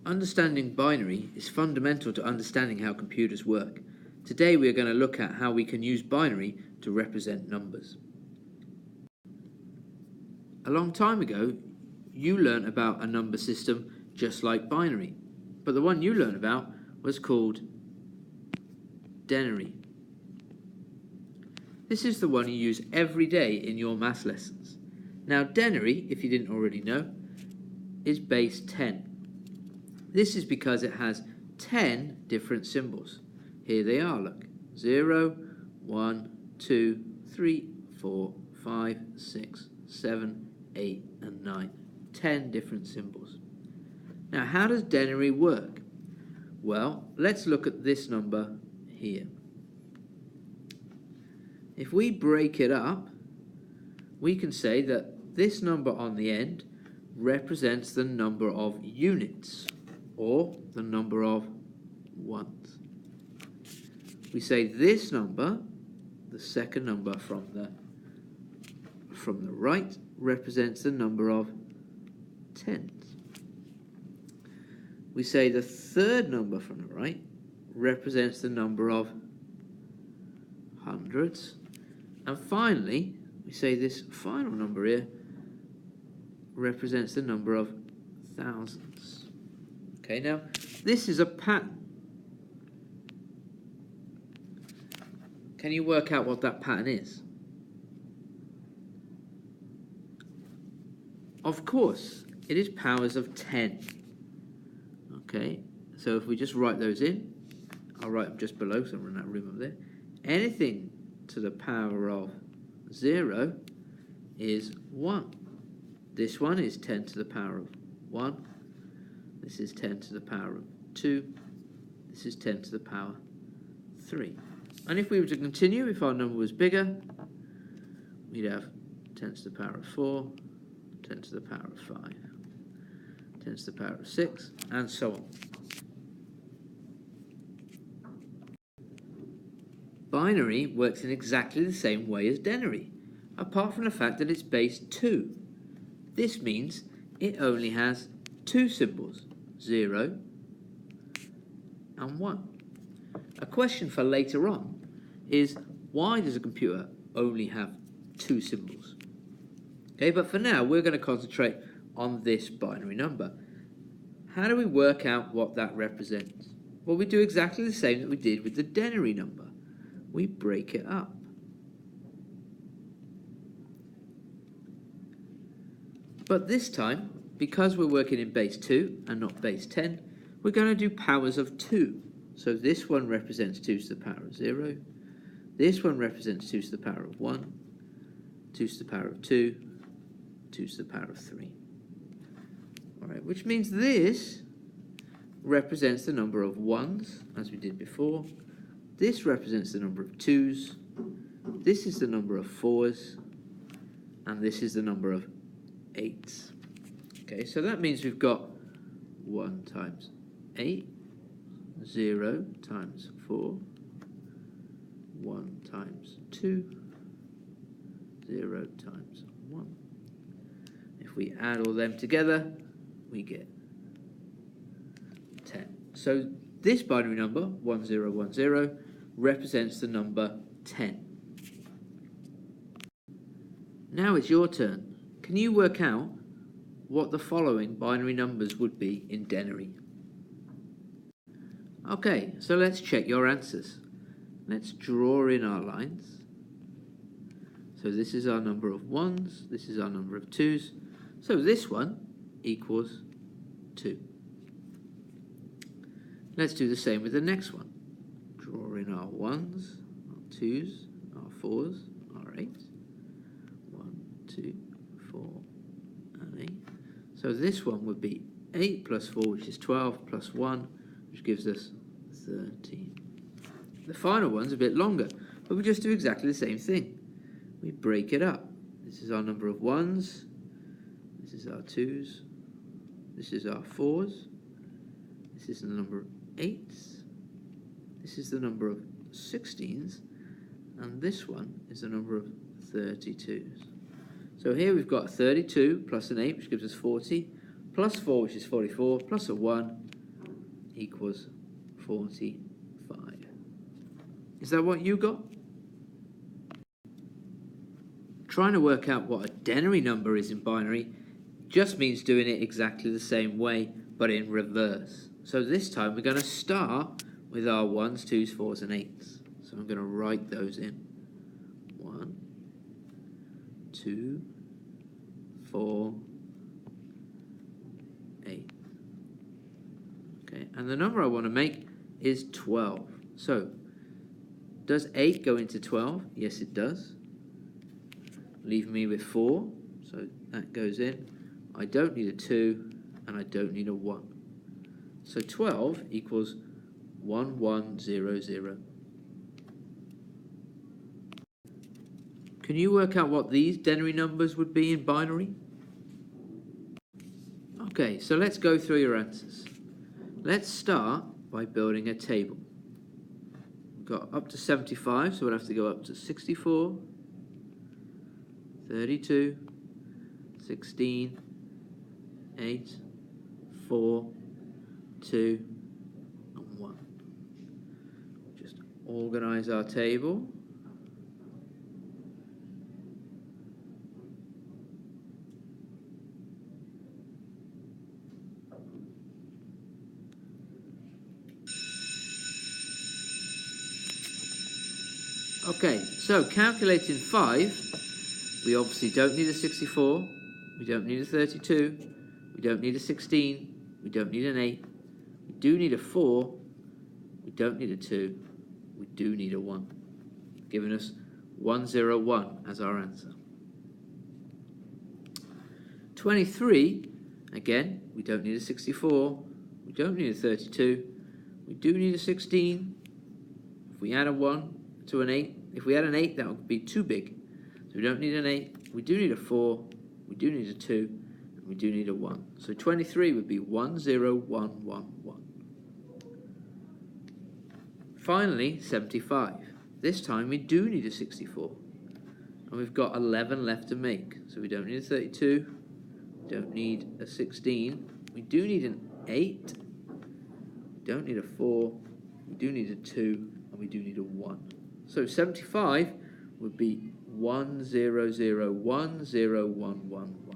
Understanding binary is fundamental to understanding how computers work. Today we are going to look at how we can use binary to represent numbers. A long time ago, you learnt about a number system just like binary, but the one you learned about was called denary. This is the one you use every day in your maths lessons. Now denary, if you didn't already know, is base 10. This is because it has 10 different symbols. Here they are, look. 0, 1, 2, 3, 4, 5, 6, 7, 8, and 9. 10 different symbols. Now, how does denary work? Well, let's look at this number here. If we break it up, we can say that this number on the end represents the number of units, or the number of ones. We say this number, the second number from the right, represents the number of tens. We say the third number from the right represents the number of hundreds. And finally, we say this final number here represents the number of thousands. Okay, now this is a pattern. Can you work out what that pattern is? Of course, it is powers of 10. Okay, so if we just write those in, I'll write them just below, so I'm in that room up there. Anything to the power of 0 is 1. This one is 10 to the power of 1. This is 10 to the power of 2. This is 10 to the power 3. And if we were to continue, if our number was bigger, we'd have 10 to the power of 4, 10 to the power of 5, 10 to the power of 6, and so on. Binary works in exactly the same way as denary, apart from the fact that it's base 2. This means it only has 2 symbols, 0 and 1. A question for later on is, why does a computer only have 2 symbols? Okay, but for now we're going to concentrate on this binary number. How do we work out what that represents? Well, we do exactly the same that we did with the denary number. We break it up. But this time, because we're working in base 2 and not base 10, we're going to do powers of 2. So this one represents 2 to the power of 0. This one represents 2 to the power of 1, 2 to the power of 2, 2 to the power of 3. All right, which means this represents the number of 1s, as we did before. This represents the number of 2s. This is the number of 4s. And this is the number of 8s. Okay, so that means we've got 1 times 8, 0 times 4, 1 times 2, 0 times 1. If we add all them together, we get 10. So this binary number, 1010, represents the number 10. Now it's your turn. Can you work out what the following binary numbers would be in denary? Okay, so let's check your answers. Let's draw in our lines. So this is our number of 1s, this is our number of 2s. So this one equals 2. Let's do the same with the next one. Draw in our 1s, our 2s, our 4s, our 8s. 1, 2, 4, and 8. So this one would be 8 plus 4, which is 12, plus 1, which gives us 13. The final one's a bit longer, but we just do exactly the same thing. We break it up. This is our number of 1s, this is our 2s, this is our 4s, this is the number of 8s, this is the number of 16s, and this one is the number of 32s. So here we've got 32 plus an 8, which gives us 40, plus 4, which is 44, plus a 1 equals 45. Is that what you got? Trying to work out what a denary number is in binary just means doing it exactly the same way, but in reverse. So this time we're going to start with our 1s, 2s, 4s, and 8s. So I'm going to write those in. 1, 2, 4, 8. Okay, and the number I want to make is 12. So, does 8 go into 12? Yes, it does. Leave me with 4, so that goes in. I don't need a 2, and I don't need a 1. So 12 equals 1100. Can you work out what these denary numbers would be in binary? Okay, so let's go through your answers. Let's start by building a table. We've got up to 75, so we'll have to go up to 64, 32, 16, 8, 4, 2, and 1. Just organize our table. Okay, so calculating 5, we obviously don't need a 64, we don't need a 32, we don't need a 16, we don't need an 8, we do need a 4, we don't need a 2, we do need a 1, giving us 101 as our answer. 23, again, we don't need a 64, we don't need a 32, we do need a 16, if we add a 1 to an 8, if we had an 8 that would be too big, so we don't need an 8, we do need a 4, we do need a 2, and we do need a 1. So 23 would be 10111. Finally, 75. This time we do need a 64, and we've got 11 left to make. So we don't need a 32, we don't need a 16, we do need an 8, we don't need a 4, we do need a 2, and we do need a 1. So 75 would be 100101111.